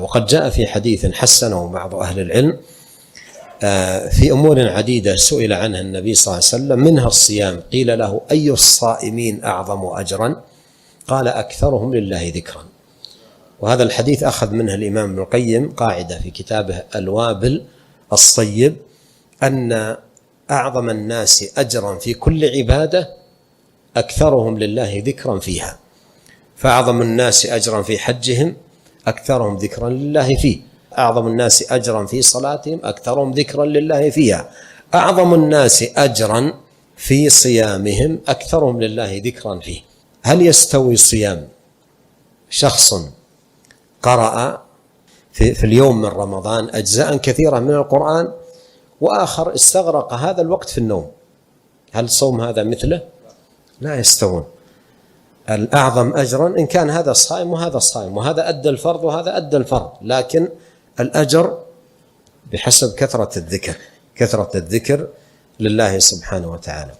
وقد جاء في حديث حسنه بعض أهل العلم في أمور عديدة سئل عنها النبي صلى الله عليه وسلم، منها الصيام، قيل له أي الصائمين أعظم أجرا؟ قال أكثرهم لله ذكرا. وهذا الحديث أخذ منه الإمام ابن القيم قاعدة في كتابه الوابل الصيب، أن أعظم الناس أجرا في كل عبادة أكثرهم لله ذكرا فيها. فأعظم الناس أجرا في حجهم أكثرهم ذكرا لله فيه، أعظم الناس أجرا في صلاتهم أكثرهم ذكرا لله فيها، أعظم الناس أجرا في صيامهم أكثرهم لله ذكرا فيه. هل يستوي صيام شخص قرأ في اليوم من رمضان أجزاء كثيرة من القرآن وآخر استغرق هذا الوقت في النوم؟ هل صوم هذا مثله؟ لا يستوون. الأعظم أجرا إن كان هذا صائم وهذا صائم، وهذا أدى الفرض وهذا أدى الفرض، لكن الأجر بحسب كثرة الذكر لله سبحانه وتعالى.